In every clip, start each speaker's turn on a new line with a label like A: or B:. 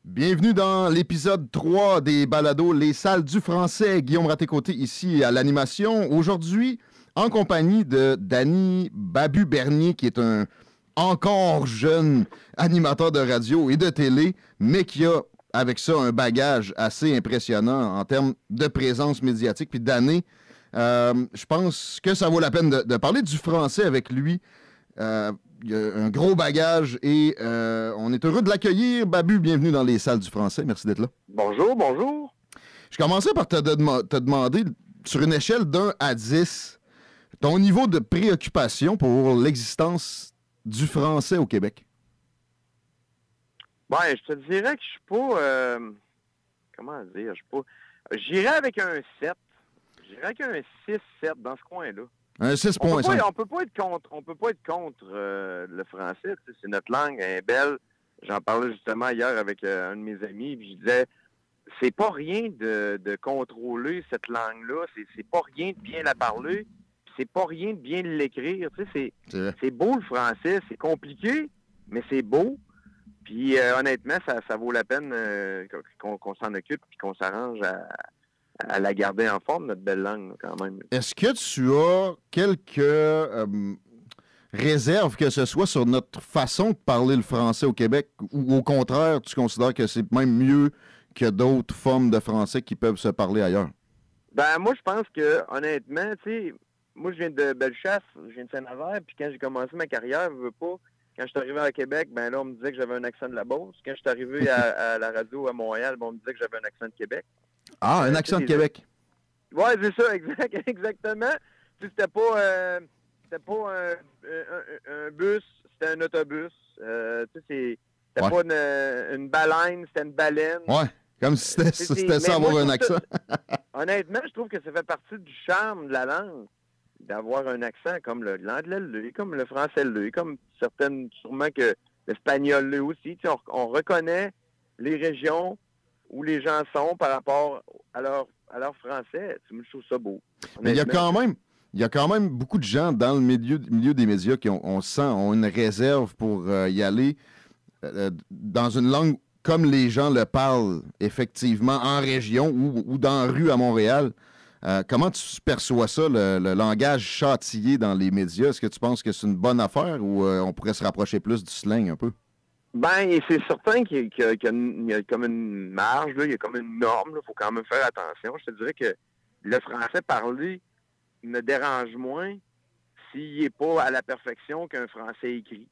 A: Bienvenue dans l'épisode 3 des balados Les Salles du Français. Guillaume Raté-Côté ici à l'animation. Aujourd'hui, en compagnie de Danny Babu-Bernier, qui est un encore jeune animateur de radio et de télé, mais qui a avec ça un bagage assez impressionnant en termes de présence médiatique puis d'années. Je pense que ça vaut la peine de parler du français avec lui. Il y a un gros bagage et on est heureux de l'accueillir. Babu, bienvenue dans les Salles du Français. Merci d'être là.
B: Bonjour, bonjour.
A: Je commençais par te demander, sur une échelle d'1 à 10, ton niveau de préoccupation pour l'existence du français au Québec.
B: Ben, je te dirais que je suis pas... comment dire? Je suis pas... J'irais avec un 7. J'irais avec un 6-7 dans ce coin-là.
A: Un 6.5.
B: On peut pas être contre le français. Tu sais, c'est notre langue, elle est belle. J'en parlais justement hier avec un de mes amis, puis je disais, c'est pas rien de contrôler cette langue-là. C'est pas rien de bien la parler. C'est pas rien de bien l'écrire. Tu sais, c'est beau le français. C'est compliqué, mais c'est beau. Puis honnêtement, ça vaut la peine qu'on s'en occupe et qu'on s'arrange à la garder en forme, notre belle langue, quand même.
A: Est-ce que tu as quelques réserves, que ce soit sur notre façon de parler le français au Québec, ou au contraire, tu considères que c'est même mieux que d'autres formes de français qui peuvent se parler ailleurs?
B: Ben, moi, je pense que, honnêtement, tu sais, moi, je viens de Bellechasse, je viens de Saint-Nazaire, puis quand j'ai commencé ma carrière, je veux pas, quand je suis arrivé à Québec, ben là, on me disait que j'avais un accent de la Beauce. Quand je suis arrivé à la radio à Montréal, ben, on me disait que j'avais un accent de Québec.
A: Ah, un accent de Québec.
B: Ouais, c'est ça, exactement. Tu sais, c'était pas un bus, c'était un autobus. Tu sais, c'était pas une baleine, c'était une baleine.
A: Ouais, comme si c'était ça avoir un accent.
B: Honnêtement, je trouve que ça fait partie du charme de la langue, d'avoir un accent comme l'anglais l'est, comme le français l'est, comme certaines, sûrement que l'espagnol l'est aussi. Tu sais, on reconnaît les régions où les gens sont par rapport à leur français. Je trouve ça beau.
A: Mais il y a quand même beaucoup de gens dans le milieu des médias qui ont une réserve pour y aller dans une langue comme les gens le parlent effectivement en région ou dans la rue à Montréal. Comment tu perçois ça, le langage châtillé dans les médias? Est-ce que tu penses que c'est une bonne affaire ou on pourrait se rapprocher plus du slang un peu?
B: Ben, c'est certain qu'il y a comme une marge, là, il y a comme une norme, il faut quand même faire attention. Je te dirais que le français parlé me dérange moins s'il n'est pas à la perfection qu'un français écrit.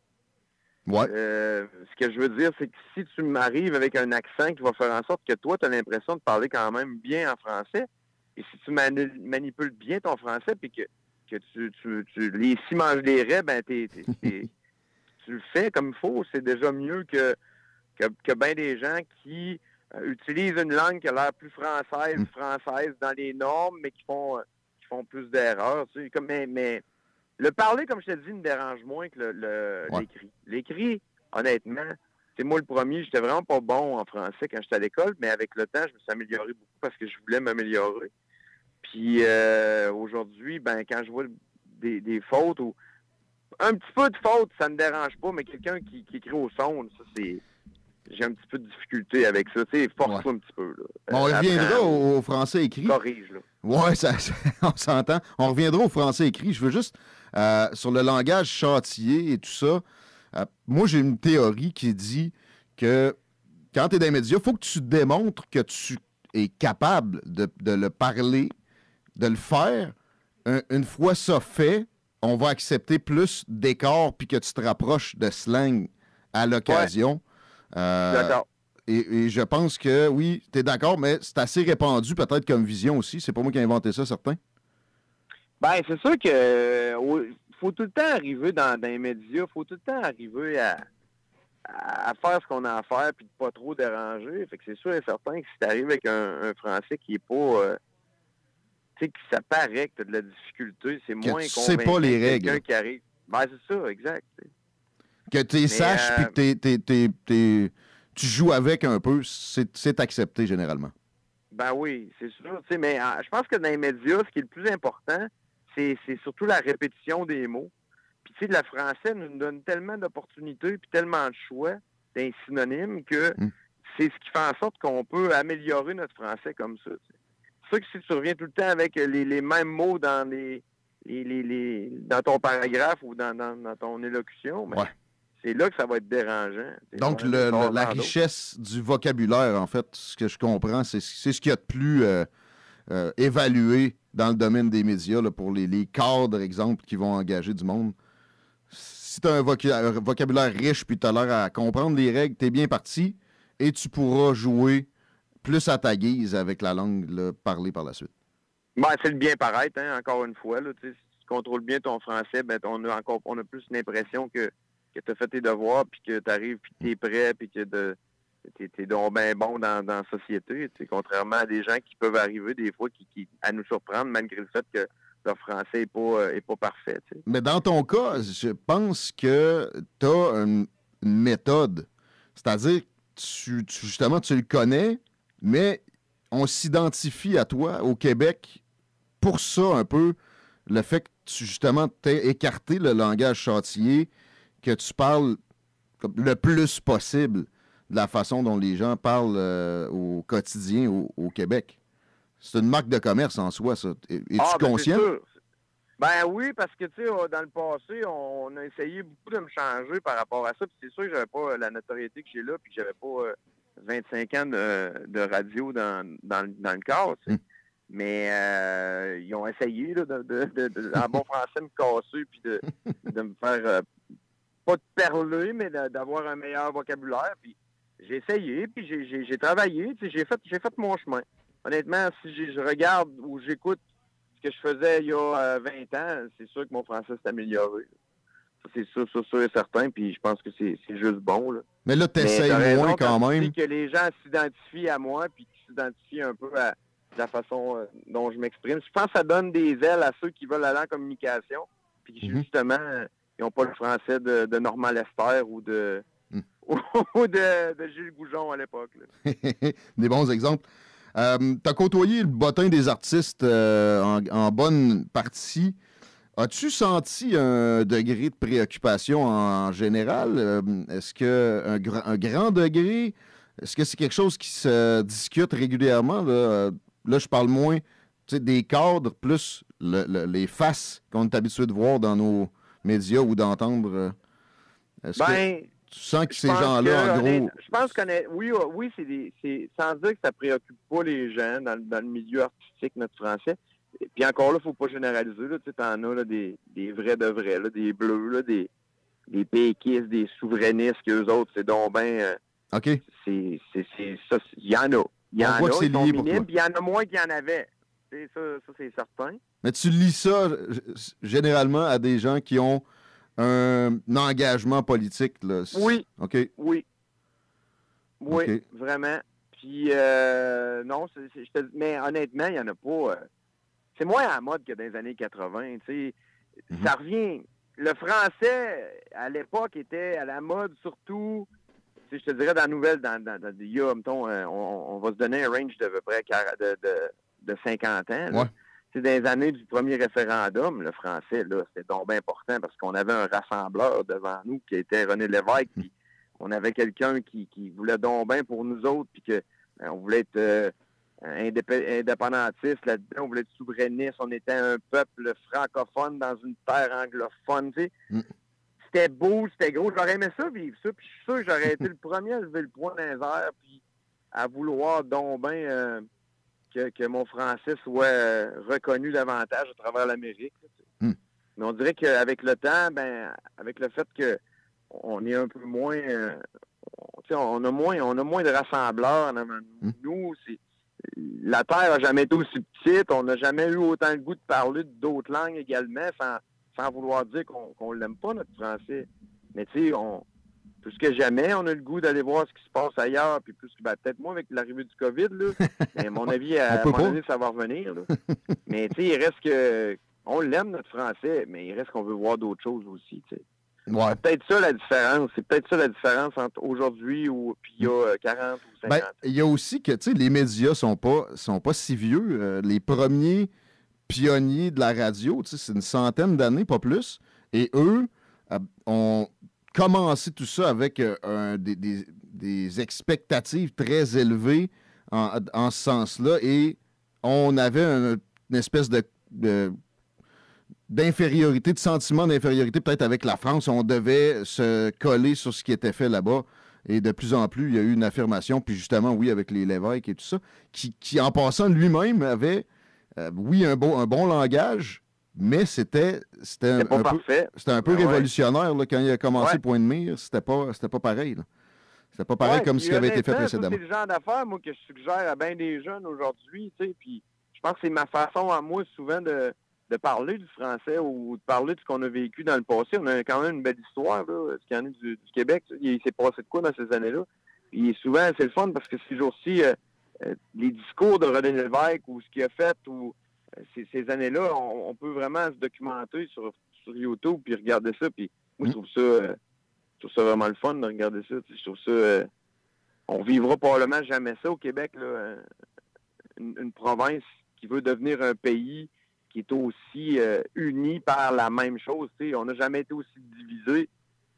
A: Ouais.
B: Ce que je veux dire, c'est que si tu m'arrives avec un accent qui va faire en sorte que toi, tu as l'impression de parler quand même bien en français, et si tu manipules bien ton français, puis que tu les si mange les raies, ben tu le fais comme il faut, c'est déjà mieux que bien des gens qui utilisent une langue qui a l'air plus française dans les normes, mais qui font plus d'erreurs. Tu sais, mais le parler, comme je te dis, me dérange moins que l'écrit. L'écrit, honnêtement, c'est moi le premier, j'étais vraiment pas bon en français quand j'étais à l'école, mais avec le temps, je me suis amélioré beaucoup parce que je voulais m'améliorer. Puis aujourd'hui, ben quand je vois des fautes ou un petit peu de faute, ça me dérange pas, mais quelqu'un qui écrit au son, ça, c'est... J'ai un petit peu de difficulté avec ça. Tu sais, force-toi un petit peu, là.
A: On reviendra au français écrit.
B: Corrige, là.
A: Ouais, on s'entend. On reviendra au français écrit. Je veux juste, sur le langage châtillé et tout ça, moi, j'ai une théorie qui dit que quand tu es dans les médias, il faut que tu démontres que tu es capable de le parler, de le faire. Une fois ça fait, on va accepter plus d'écart puis que tu te rapproches de slang à l'occasion.
B: Ouais. D'accord.
A: Et je pense que, oui, tu es d'accord, mais c'est assez répandu peut-être comme vision aussi. C'est pas moi qui ai inventé ça, certain.
B: Ben, c'est sûr que faut tout le temps arriver dans les médias, faut tout le temps arriver à faire ce qu'on a à faire puis de pas trop déranger. Fait que c'est sûr et certain que si tu arrives avec un français qui est pas... tu sais, que ça paraît que tu as de la difficulté, c'est moins convaincant.
A: C'est pas les règles.
B: Quelqu'un qui arrive. Ben, c'est ça, exact.
A: Que tu saches puis que tu joues avec un peu, c'est accepté généralement.
B: Ben oui, c'est sûr. Mais je pense que dans les médias, ce qui est le plus important, c'est surtout la répétition des mots. Puis tu sais, le français nous donne tellement d'opportunités puis tellement de choix d'un synonyme que c'est ce qui fait en sorte qu'on peut améliorer notre français comme ça. C'est sûr que si tu reviens tout le temps avec les mêmes mots dans dans ton paragraphe ou dans ton élocution, ben, c'est là que ça va être dérangeant.
A: Donc, la richesse du vocabulaire, en fait, ce que je comprends, c'est ce qu'il y a de plus évalué dans le domaine des médias là, pour les cadres, exemple, qui vont engager du monde. Si tu as un vocabulaire riche puis tu as l'air à comprendre les règles, tu es bien parti et tu pourras jouer plus à ta guise avec la langue là, parlée par la suite.
B: Ben, c'est le bien paraître, hein, encore une fois. Là, si tu contrôles bien ton français, ben, on a plus l'impression que tu as fait tes devoirs, puis que tu arrives, puis que tu es prêt, puis que tu es donc bien bon dans la société. Contrairement à des gens qui peuvent arriver des fois à nous surprendre, malgré le fait que leur français n'est pas parfait. T'sais.
A: Mais dans ton cas, je pense que tu as une méthode. C'est-à-dire que justement, tu le connais, mais on s'identifie à toi au Québec pour ça un peu, le fait que tu justement t'aies écarté le langage châtier, que tu parles le plus possible de la façon dont les gens parlent au quotidien au Québec. C'est une marque de commerce en soi, ça. Es-tu conscient?
B: Ben oui, parce que, tu sais, dans le passé, on a essayé beaucoup de me changer par rapport à ça. Puis c'est sûr que j'avais pas la notoriété que j'ai là, puis que j'avais pas 25 ans de radio dans le corps, tu sais. Mais ils ont essayé, là, en bon français, me casser, puis de me faire, pas de perler, mais d'avoir un meilleur vocabulaire. Puis j'ai essayé, puis j'ai travaillé, tu sais, j'ai fait mon chemin. Honnêtement, si je regarde ou j'écoute ce que je faisais il y a 20 ans, c'est sûr que mon français s'est amélioré. Ça, c'est sûr et certain, puis je pense que c'est juste bon. Là.
A: Mais là, t'essayes moins quand même.
B: Que les gens s'identifient à moi, puis qu'ils s'identifient un peu à la façon dont je m'exprime. Je pense que ça donne des ailes à ceux qui veulent aller en communication, puis qui, justement, ils n'ont pas le français de Normand Lester ou de Gilles Goujon à l'époque.
A: Des bons exemples. T'as côtoyé le bottin des artistes en bonne partie. As-tu senti un degré de préoccupation en général? Est-ce que un grand degré? Est-ce que c'est quelque chose qui se discute régulièrement? Là, je parle moins des cadres, plus les faces qu'on est habitué de voir dans nos médias ou d'entendre. Est-ce que tu sens que ces gens-là, en gros...
B: Je pense que oui, c'est sans dire que ça préoccupe pas les gens dans le milieu artistique, notre français. Et puis encore là, il ne faut pas généraliser. Tu en as là, des vrais de vrais, là, des bleus, là, des péquistes, des souverainistes, qu'eux autres, c'est donc bien...
A: OK.
B: C'est ça, il y en a. Il y en a,
A: c'est lié pour toi.
B: Puis il y en a moins qu'il y en avait. Ça, c'est certain.
A: Mais tu lis ça généralement à des gens qui ont un engagement politique, là.
B: Oui.
A: OK.
B: Oui, okay. Vraiment. Puis, non, mais honnêtement, il n'y en a pas. C'est moins à la mode que dans les années 80. Ça revient. Le français, à l'époque, était à la mode surtout, je te dirais, dans la nouvelle, il y a, mettons, on va se donner un range de à peu près de 50 ans. Là.
A: Ouais.
B: Dans les années du premier référendum, le français, là, c'était donc bien important parce qu'on avait un rassembleur devant nous qui était René Lévesque, puis on avait quelqu'un qui voulait donc bien pour nous autres, puis on voulait être indépendantiste là-dedans, on voulait être souverainiste, on était un peuple francophone dans une terre anglophone, tu sais. C'était beau, c'était gros, j'aurais aimé ça, vivre ça, puis je suis sûr que j'aurais été le premier à lever le poing dans les airs, puis à vouloir donc bien... Que mon français soit reconnu davantage à travers l'Amérique. Mais on dirait qu'avec le temps, avec le fait qu'on est un peu moins... on a moins de rassembleurs en avant de nous. La Terre n'a jamais été aussi petite. On n'a jamais eu autant le goût de parler d'autres langues également, sans vouloir dire qu'on ne l'aime pas, notre français. Mais tu sais, plus que jamais, on a le goût d'aller voir ce qui se passe ailleurs, puis plus que peut-être moi avec l'arrivée du COVID, là, mais à mon avis, à un moment donné, ça va revenir. Là. Mais tu sais, il reste que on l'aime notre français, mais il reste qu'on veut voir d'autres choses aussi. T'sais.
A: Ouais.
B: C'est peut-être ça la différence. C'est peut-être ça la différence entre aujourd'hui puis il y a 40 ou 50 ans.
A: Il y a aussi que les médias sont pas si vieux. Les premiers pionniers de la radio, c'est une centaine d'années, pas plus. Et eux ont commencé tout ça avec des expectatives très élevées en ce sens-là et on avait une espèce d'infériorité, de sentiment d'infériorité peut-être avec la France. On devait se coller sur ce qui était fait là-bas. Et de plus en plus, il y a eu une affirmation, puis justement, oui, avec les Lévesque et tout ça, qui en passant lui-même, avait, oui, un bon langage, mais c'était un peu révolutionnaire là, quand il a commencé point de mire. C'était pas pareil. Là. C'était pas pareil comme ce qui avait été fait précédemment.
B: C'est le genre d'affaires, moi, que je suggère à bien des jeunes aujourd'hui, tu sais, puis je pense que c'est ma façon à moi souvent de parler du français ou de parler de ce qu'on a vécu dans le passé. On a quand même une belle histoire, là, ce qu'il y en a du Québec. Il s'est passé de quoi dans ces années-là? Et souvent, c'est le fun parce que ces jours-ci, les discours de René Lévesque ou ce qu'il a fait, ou ces années-là, on peut vraiment se documenter sur YouTube puis regarder ça. Puis moi, je trouve ça vraiment le fun de regarder ça. Je trouve ça... on vivra probablement jamais ça au Québec, là, une province qui veut devenir un pays qui est aussi uni par la même chose. T'sais. On n'a jamais été aussi divisé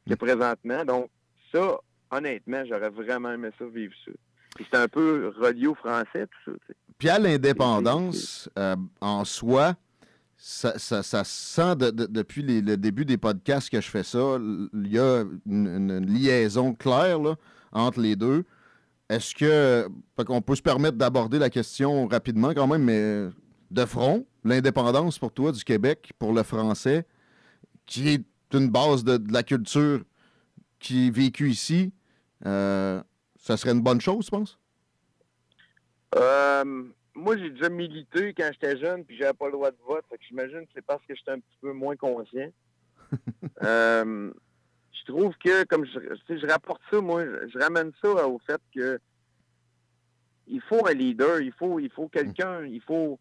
B: que présentement. Donc, ça, honnêtement, j'aurais vraiment aimé ça, vivre ça. Puis c'est un peu relié au français, tout ça. T'sais.
A: Puis à l'indépendance, en soi, ça se sent depuis le début des podcasts que je fais ça, il y a une liaison claire là, entre les deux. Est-ce qu'on peut se permettre d'aborder la question rapidement quand même, mais de front, l'indépendance pour toi du Québec, pour le français, qui est une base de la culture qui est vécue ici, ça serait une bonne chose, tu penses?
B: Moi, j'ai déjà milité quand j'étais jeune, puis j'avais pas le droit de vote. Fait que j'imagine que c'est parce que j'étais un petit peu moins conscient. Je trouve que, comme je rapporte ça, moi, je ramène ça au fait que il faut un leader, il faut quelqu'un, il faut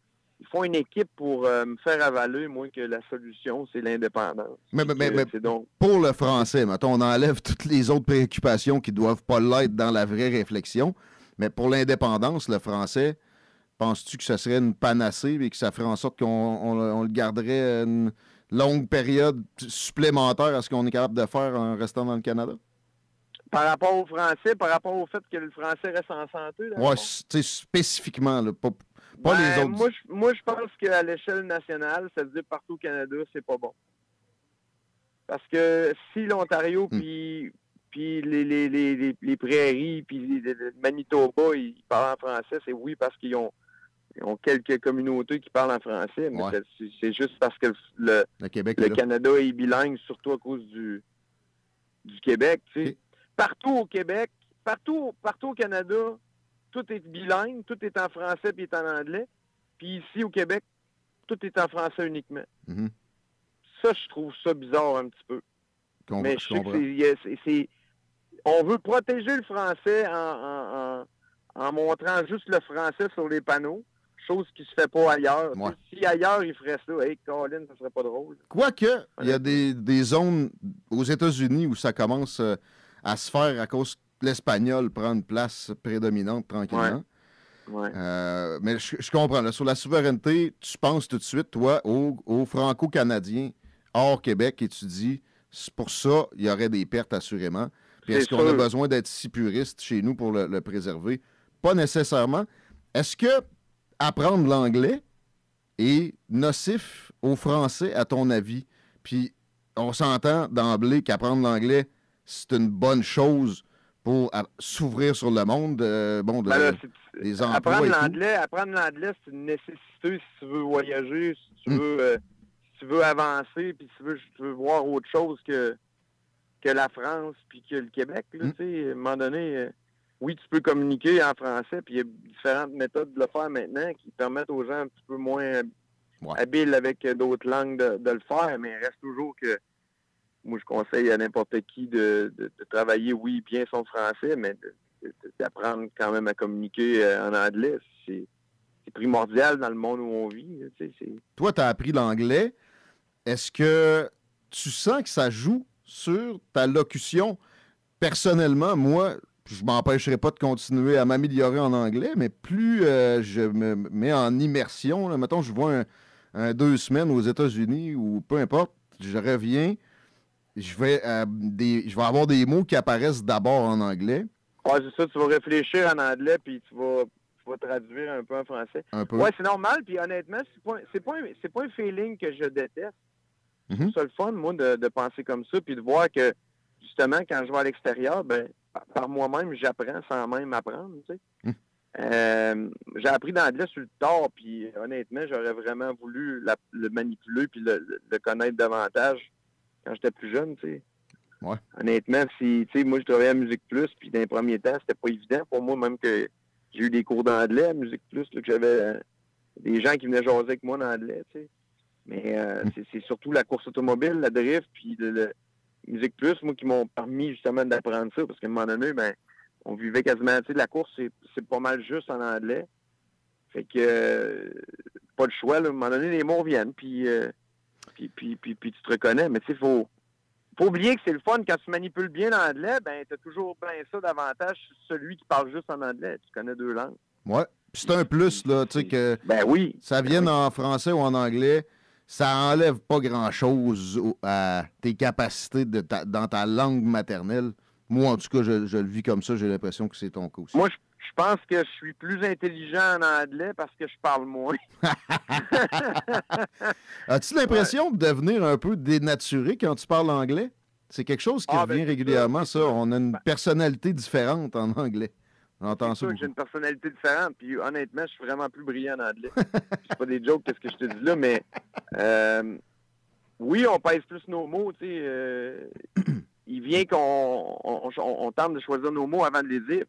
B: une équipe pour me faire avaler, moi, que la solution, c'est l'indépendance.
A: Mais donc... pour le français, mettons, on enlève toutes les autres préoccupations qui ne doivent pas l'être dans la vraie réflexion. Mais pour l'indépendance, le français, penses-tu que ce serait une panacée et que ça ferait en sorte qu'on le garderait une longue période supplémentaire à ce qu'on est capable de faire en restant dans le Canada?
B: Par rapport au français, par rapport au fait que le français reste en santé?
A: Oui, spécifiquement, là, pas les autres.
B: Moi, je pense qu'à l'échelle nationale, ça veut dire partout au Canada, c'est pas bon. Parce que si l'Ontario puis les prairies puis le Manitoba, ils parlent en français, c'est oui parce qu'ils ont quelques communautés qui parlent en français, mais c'est juste parce que le Canada est bilingue, surtout à cause du Québec. Tu sais. Partout au Québec, partout au Canada, tout est bilingue, tout est en français puis est en anglais. Puis ici, au Québec, tout est en français uniquement.
A: Mm-hmm.
B: Ça, je trouve ça bizarre un petit peu. Mais je sais que on veut protéger le français en montrant juste le français sur les panneaux, chose qui se fait pas ailleurs. Ouais. Si ailleurs, ils feraient ça, hey, Colin, ça serait pas drôle.
A: Quoique, il y a des zones aux États-Unis où ça commence à se faire à cause que l'espagnol prend une place prédominante tranquillement.
B: Ouais.
A: Mais je comprends. Là, sur la souveraineté, tu penses tout de suite, toi, aux Franco-Canadiens hors Québec et tu dis, pour ça, il y aurait des pertes assurément. Puis est-ce qu'on a besoin d'être si puriste chez nous pour le préserver? Pas nécessairement. Est-ce que apprendre l'anglais est nocif au français, à ton avis? Puis on s'entend d'emblée qu'apprendre l'anglais, c'est une bonne chose pour s'ouvrir sur le monde, des emplois
B: apprendre l'anglais, c'est une nécessité si tu veux voyager, si tu veux avancer, puis si tu veux voir autre chose que la France puis que le Québec. Là, à un moment donné, oui, tu peux communiquer en français, puis il y a différentes méthodes de le faire maintenant qui permettent aux gens un petit peu moins habiles avec d'autres langues de le faire, mais il reste toujours que moi, je conseille à n'importe qui de travailler, oui, bien son français, mais d'apprendre quand même à communiquer en anglais. C'est primordial dans le monde où on vit.
A: Toi, tu as appris l'anglais. Est-ce que tu sens que ça joue sur ta locution? Personnellement, moi, je ne m'empêcherai pas de continuer à m'améliorer en anglais, mais plus je me mets en immersion, là, mettons, je vois un 2 semaines aux États-Unis ou peu importe, je reviens, je vais avoir des mots qui apparaissent d'abord en anglais.
B: Ouais, c'est ça, tu vas réfléchir en anglais, puis tu vas traduire un peu en français.
A: Un peu.
B: Ouais, c'est normal, puis honnêtement, c'est pas un feeling que je déteste. Je trouve ça le fun, moi, de penser comme ça, puis de voir que, justement, quand je vais à l'extérieur, ben, par moi-même, j'apprends sans même apprendre, tu sais. J'ai appris l'anglais sur le tard, puis honnêtement, j'aurais vraiment voulu le manipuler puis le connaître davantage quand j'étais plus jeune, tu sais.
A: Ouais.
B: Honnêtement, tu sais, moi, je travaillais à Musique Plus, puis dans les premiers temps, c'était pas évident pour moi, même que j'ai eu des cours d'anglais à Musique Plus, là, que j'avais des gens qui venaient jaser avec moi en anglais, tu sais. Mais c'est surtout la course automobile, la drift, puis le Musique Plus, moi, qui m'ont permis justement d'apprendre ça, parce qu'à un moment donné, ben, on vivait quasiment, tu sais, la course, c'est pas mal juste en anglais. Fait que, pas de choix, là. À un moment donné, les mots reviennent, puis tu te reconnais. Mais tu sais, faut oublier que c'est le fun. Quand tu manipules bien l'anglais, ben, t'as toujours bien ça d'avantage celui qui parle juste en anglais. Tu connais 2 langues.
A: Ouais. Puis c'est un plus, là, tu sais, que
B: ben oui.
A: ça vienne en français ou en anglais, ça enlève pas grand-chose à tes capacités dans ta langue maternelle. Moi, en tout cas, je le vis comme ça. J'ai l'impression que c'est ton cas aussi.
B: Moi, je pense que je suis plus intelligent en anglais parce que je parle moins.
A: As-tu l'impression de devenir un peu dénaturé quand tu parles anglais? C'est quelque chose qui revient régulièrement, ça. On a une personnalité différente en anglais. J'entends ça.
B: C'est sûr que j'ai une personnalité différente, puis honnêtement, je suis vraiment plus brillant en anglais. C'est pas des jokes, qu'est-ce que je te dis là, mais oui, on pèse plus nos mots, tu sais. Il vient qu'on tente de choisir nos mots avant de les dire.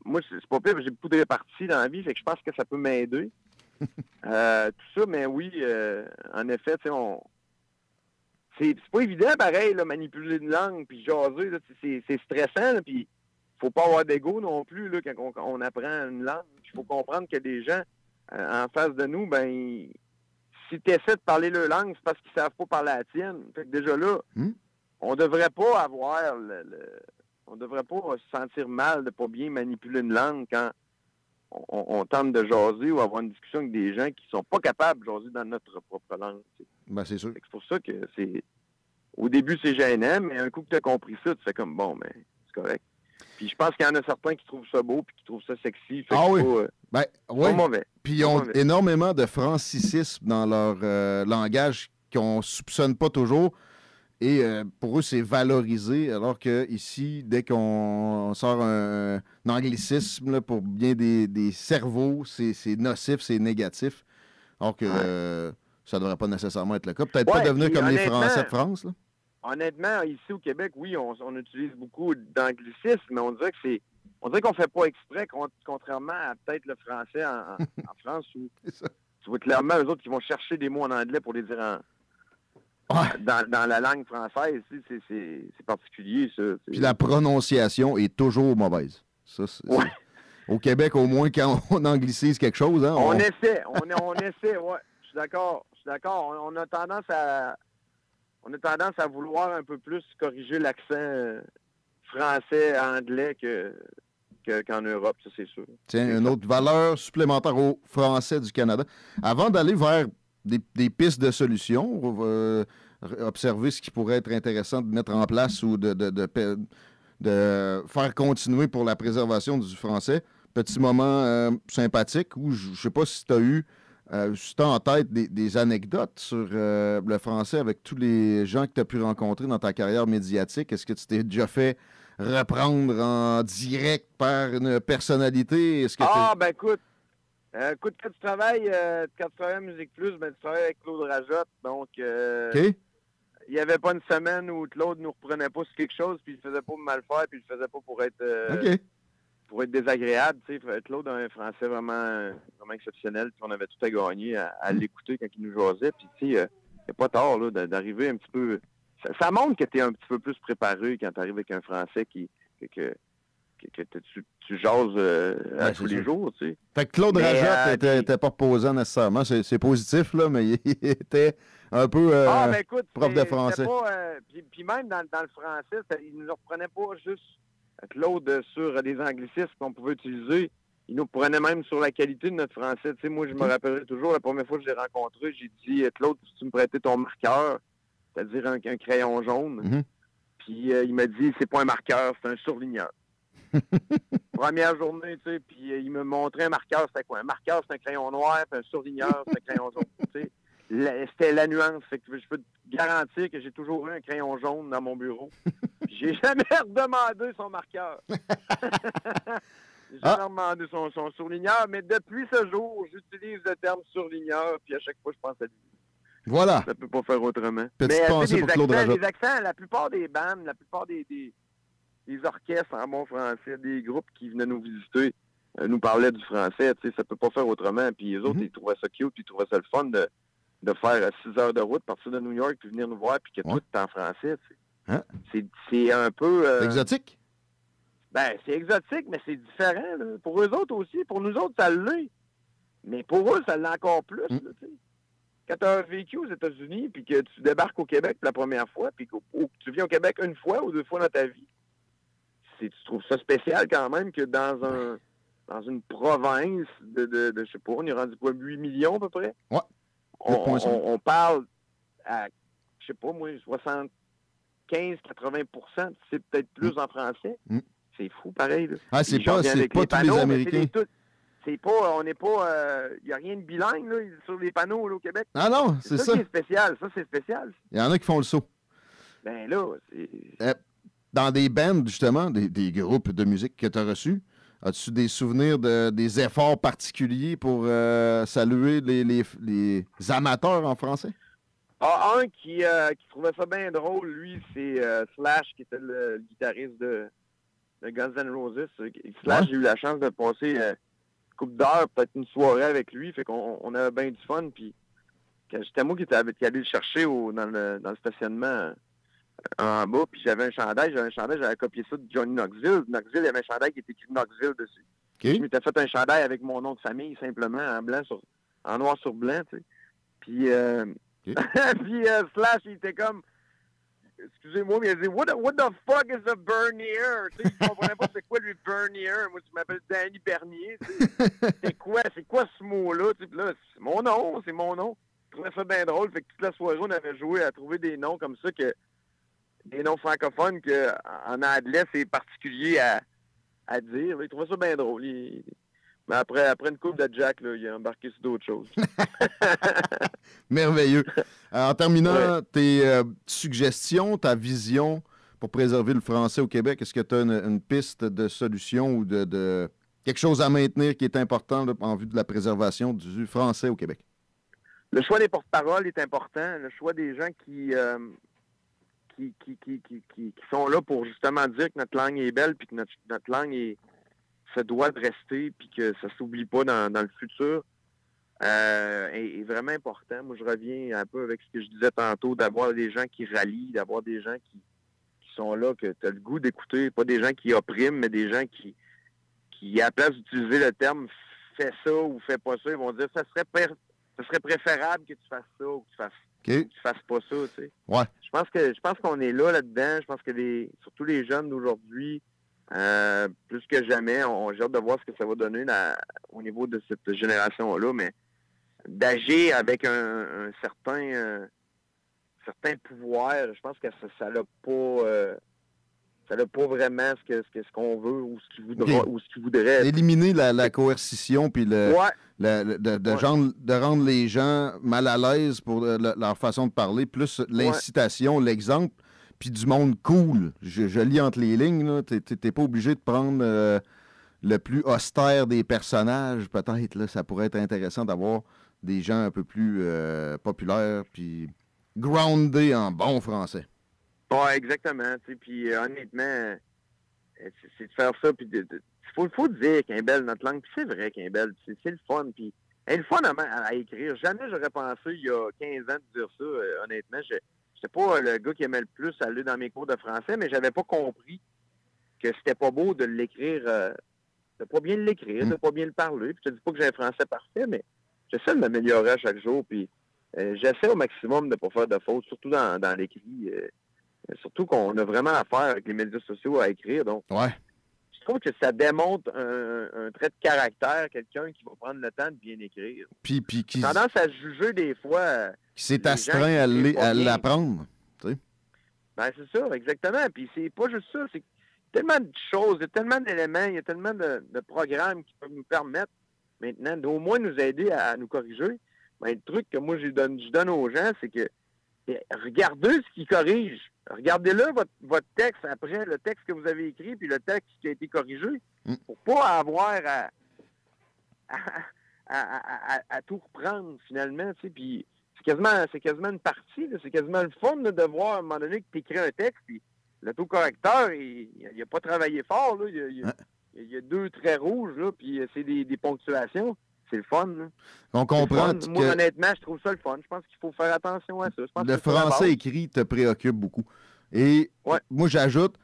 B: Moi, c'est pas pire, j'ai beaucoup de réparties dans la vie, fait que je pense que ça peut m'aider. Tout ça, mais oui, en effet, tu sais, c'est pas évident, pareil, là, manipuler une langue, puis jaser, là, c'est stressant, puis faut pas avoir d'ego non plus, là, quand on apprend une langue. Il faut comprendre que des gens en face de nous, ben, si tu essaies de parler leur langue, c'est parce qu'ils savent pas parler la tienne. Fait que déjà là, on devrait pas avoir on devrait pas se sentir mal de pas bien manipuler une langue quand on tente de jaser ou avoir une discussion avec des gens qui sont pas capables de jaser dans notre propre langue.
A: Ben, c'est sûr.
B: C'est pour ça que au début, c'est gênant, mais un coup que tu as compris ça, tu fais comme bon, mais c'est correct. Puis je pense qu'il y en a certains qui trouvent ça beau puis qui trouvent ça sexy. Fait
A: oui.
B: Pas mauvais.
A: Puis ils ont énormément de francicisme dans leur langage qu'on soupçonne pas toujours. Et pour eux, c'est valorisé, alors que ici, dès qu'on sort un anglicisme là, pour bien des cerveaux, c'est nocif, c'est négatif. Alors que ça ne devrait pas nécessairement être le cas. Peut-être pas devenir comme les Français de France. Là.
B: Honnêtement, ici au Québec, oui, on utilise beaucoup d'anglicisme, mais on dirait qu'on fait pas exprès, contrairement à peut-être le français en France, où tu vois clairement eux autres qui vont chercher des mots en anglais pour les dire dans la langue française. C'est particulier, ça.
A: Puis la prononciation est toujours mauvaise. Ça, au Québec, au moins, quand on anglicise quelque chose... Hein,
B: on essaie, ouais. Je suis d'accord. On a tendance à vouloir un peu plus corriger l'accent français-anglais qu'en Europe, ça c'est sûr.
A: Tiens, une autre valeur supplémentaire aux Français du Canada. Avant d'aller vers des pistes de solutions, on va observer ce qui pourrait être intéressant de mettre en place ou de faire continuer pour la préservation du français. Petit moment sympathique où je ne sais pas si tu as eu si tu as en tête des anecdotes sur le français avec tous les gens que tu as pu rencontrer dans ta carrière médiatique. Est-ce que tu t'es déjà fait reprendre en direct par une personnalité?
B: Ben écoute, quand tu travailles à Musique Plus, ben tu travailles avec Claude Rajotte. Donc, il n'y avait pas une semaine où Claude nous reprenait pas sur quelque chose, puis il le faisait pas pour mal faire, puis il le faisait pas pour être désagréable. Claude a un français vraiment exceptionnel, puis on avait tout à gagner à l'écouter quand il nous jasait. Puis il n'y a pas tard là, d'arriver un petit peu... Ça montre que tu es un petit peu plus préparé quand tu arrives avec un français que tu jases à tous les jours. Tu sais.
A: Fait que Claude Rajotte n'était pas reposant nécessairement. C'est positif, là, mais il était un peu prof de français.
B: Puis même dans le français, il ne nous reprenait pas juste Claude sur des anglicismes qu'on pouvait utiliser. Il nous prenait même sur la qualité de notre français. Tu sais, moi, je me rappellerai toujours, la première fois que je l'ai rencontré, j'ai dit « Claude, si tu me prêtais ton marqueur, c'est-à-dire un crayon jaune.
A: Mhm.
B: Puis il m'a dit, c'est pas un marqueur, c'est un surligneur. Première journée, tu sais, puis il me montrait un marqueur, c'était quoi? Un marqueur, c'est un crayon noir, puis un surligneur, c'est un crayon jaune, tu sais. C'était la nuance. Fait que je peux te garantir que j'ai toujours eu un crayon jaune dans mon bureau. J'ai jamais redemandé son marqueur. J'ai jamais demandé son surligneur, mais depuis ce jour, j'utilise le terme surligneur, puis à chaque fois, je pense à lui.
A: Voilà.
B: Ça peut pas faire autrement.
A: Petite pensée pour Claude Rajotte.
B: Les accents, la plupart des bandes, la plupart des orchestres en bon français, des groupes qui venaient nous visiter, nous parlaient du français, tu sais, ça peut pas faire autrement. Puis les autres, ils trouvaient ça cute, puis ils trouvaient ça le fun de faire 6 heures de route, partir de New York, puis venir nous voir, puis que tout est en français, tu sais.
A: Hein?
B: C'est un peu...
A: C'est exotique?
B: Ben, c'est exotique, mais c'est différent, là. Pour eux autres aussi. Pour nous autres, ça l'est. Mais pour eux, ça l'est encore plus, là, tu sais. Quand tu as vécu aux États-Unis, puis que tu débarques au Québec pour la première fois, puis que tu viens au Québec une fois ou deux fois dans ta vie, tu trouves ça spécial quand même que dans une province de je sais pas, on est rendu quoi, 8 millions à peu près?
A: Ouais.
B: On parle à, je sais pas moi, 75-80%, c'est peut-être plus en français. C'est fou, pareil. Là.
A: Ah, c'est pas tous
B: panneaux,
A: les Américains.
B: C'est pas, on n'est pas, il n'y a rien de bilingue là, sur les panneaux là, au Québec.
A: Ah non, c'est ça.
B: Qui est spécial. Ça, c'est spécial.
A: Il y en a qui font le saut.
B: Ben là, c'est...
A: Dans des bands, justement, des groupes de musique que tu as reçus, as-tu des souvenirs des efforts particuliers pour saluer les amateurs en français?
B: Ah, un qui trouvait ça bien drôle, lui, c'est Slash, qui était le guitariste de Guns N' Roses. Slash, j'ai eu la chance de passer une couple d'heures, peut-être une soirée avec lui, fait qu'on avait bien du fun, puis c'était moi qui est allé le chercher dans le stationnement en bas, puis j'avais un chandail, j'avais copié ça de Johnny Knoxville. Knoxville, il y avait un chandail qui était écrit Knoxville dessus.
A: Okay.
B: Je m'étais fait un chandail avec mon nom de famille, simplement, en noir sur blanc, tu sais. Puis, puis Slash, il était comme, excusez-moi, mais il a dit, what the fuck is a Bernier? Tu sais, il comprenait pas c'est quoi lui Bernier. Moi, tu m'appelles Danny Bernier, tu sais. C'est quoi ce mot-là? Tu sais, là, c'est mon nom. Je trouvais ça bien drôle. Fait que toute la soirée, on avait joué à trouver des noms comme ça, des noms francophones qu'en anglais, c'est particulier à dire. Il trouvait ça bien drôle. Mais après une coupe de Jack, là, il a embarqué sur d'autres choses.
A: Merveilleux. En terminant, tes suggestions, ta vision pour préserver le français au Québec, est-ce que tu as une piste de solution ou de quelque chose à maintenir qui est important là, en vue de la préservation du français au Québec?
B: Le choix des porte-paroles est important. Le choix des gens qui sont là pour justement dire que notre langue est belle puis que notre langue se doit de rester puis que ça ne s'oublie pas dans le futur est vraiment important. Moi, je reviens un peu avec ce que je disais tantôt, d'avoir des gens qui rallient, d'avoir des gens qui sont là, que tu as le goût d'écouter, pas des gens qui oppriment, mais des gens qui à la place d'utiliser le terme « fais ça » ou « fais pas ça », ils vont dire « ça serait préférable que tu fasses ça ou que tu fasses pas ça », tu sais.
A: Ouais.
B: Je pense qu'on est là-dedans. Je pense que surtout les jeunes d'aujourd'hui, plus que jamais, j'ai hâte de voir ce que ça va donner au niveau de cette génération-là, mais d'agir avec un certain pouvoir, je pense que ça n'a pas vraiment ce qu'on veut ou ce qu'il voudrait.
A: Éliminer la coercition puis de rendre les gens mal à l'aise pour leur façon de parler, plus l'incitation, l'exemple, puis du monde cool. Je lis entre les lignes, t'es pas obligé de prendre le plus austère des personnages, peut-être. Là, ça pourrait être intéressant d'avoir des gens un peu plus populaires puis groundés en bon français.
B: Oui, exactement. Puis honnêtement, c'est de faire ça. Puis faut dire qu'elle est belle, notre langue. Puis c'est vrai qu'elle est belle. C'est le fun. Puis elle est le fun à écrire. Jamais j'aurais pensé, il y a 15 ans, de dire ça. Honnêtement, je n'étais pas le gars qui aimait le plus aller dans mes cours de français, mais j'avais pas compris que c'était pas beau de l'écrire, de pas bien l'écrire, de pas bien le parler. Puis je te dis pas que j'ai un français parfait, mais j'essaie de m'améliorer à chaque jour. Puis j'essaie au maximum de pas faire de fautes, surtout dans l'écrit. Surtout qu'on a vraiment affaire avec les médias sociaux à écrire. Donc, je trouve que ça démontre un trait de caractère, quelqu'un qui va prendre le temps de bien écrire.
A: Puis qui
B: tendance à juger des fois.
A: Qui s'est astreint à l'apprendre.
B: Ben, c'est ça, exactement. Puis c'est pas juste ça, c'est tellement de choses, il y a tellement d'éléments, il y a tellement de programmes qui peuvent nous permettre maintenant d'au moins nous aider à nous corriger. Ben, le truc que moi je donne aux gens, c'est que regardez ce qui corrige. Regardez-le, votre texte, après le texte que vous avez écrit, puis le texte qui a été corrigé, pour pas avoir à tout reprendre finalement. Tu sais, puis c'est quasiment une partie, là, c'est quasiment le fun là, de voir à un moment donné que tu écris un texte, puis l'autocorrecteur, il n'a pas travaillé fort. Là, il y a 2 traits rouges, là, puis c'est des ponctuations. C'est le fun. Là.
A: On comprend que...
B: Moi, honnêtement, je trouve ça le fun. Je pense qu'il faut faire attention à ça. Je pense
A: le français écrit te préoccupe beaucoup. Et moi, j'ajoute,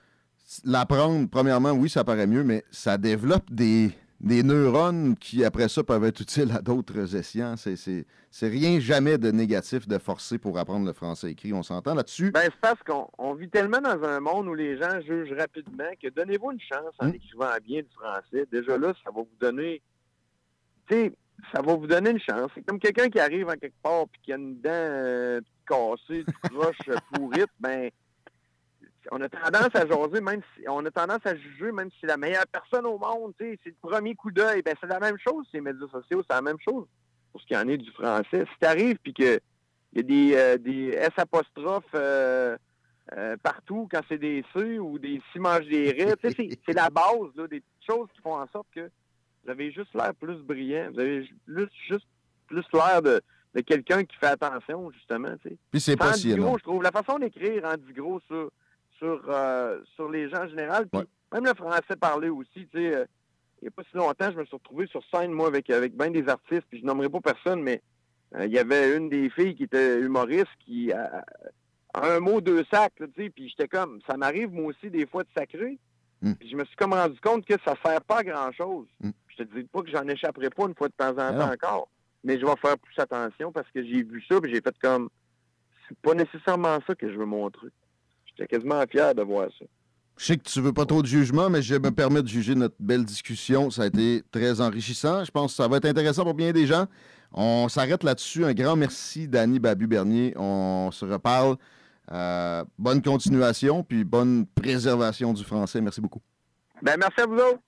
A: l'apprendre, premièrement, oui, ça paraît mieux, mais ça développe des neurones qui, après ça, peuvent être utiles à d'autres escients. C'est rien jamais de négatif de forcer pour apprendre le français écrit. On s'entend là-dessus?
B: Ben, c'est parce qu'on vit tellement dans un monde où les gens jugent rapidement que donnez-vous une chance en écrivant bien du français. Déjà là, ça va vous donner... Tu sais, ça va vous donner une chance. C'est comme quelqu'un qui arrive en quelque part et qui a une dent cassée, toute croche, pourrite, ben... On a tendance à jaser, on a tendance à juger, même si c'est la meilleure personne au monde, tu sais, c'est le premier coup d'œil. Ben, c'est la même chose, ces médias sociaux, c'est la même chose pour ce qui en est du français. Si t'arrives puis que il y a des S apostrophes partout quand c'est des C ou des si mange des raies, tu sais, c'est la base, là, des petites choses qui font en sorte que vous avez juste l'air plus brillant, vous avez juste plus l'air de quelqu'un qui fait attention, justement, tu sais.
A: Puis c'est pas si
B: gros, je trouve. La façon d'écrire en dit gros sur les gens en général. Puis même le français parlé aussi, tu sais, il n'y a pas si longtemps, je me suis retrouvé sur scène, moi, avec bien des artistes, puis je nommerai pas personne, mais il y avait une des filles qui était humoriste qui a un mot, 2 sacs, tu sais, puis j'étais comme, ça m'arrive moi aussi des fois de sacrer, puis je me suis comme rendu compte que ça sert pas à grand-chose. Je te dis pas que j'en échapperai pas une fois de temps en temps encore, mais je vais faire plus attention parce que j'ai vu ça, puis j'ai fait comme, c'est pas nécessairement ça que je veux montrer. J'étais quasiment fier de voir ça.
A: Je sais que tu veux pas trop de jugement, mais je me permets de juger notre belle discussion. Ça a été très enrichissant. Je pense que ça va être intéressant pour bien des gens. On s'arrête là-dessus. Un grand merci, Dany Babu-Bernier. On se reparle. Bonne continuation, puis bonne préservation du français. Merci beaucoup.
B: Ben, merci à vous autres.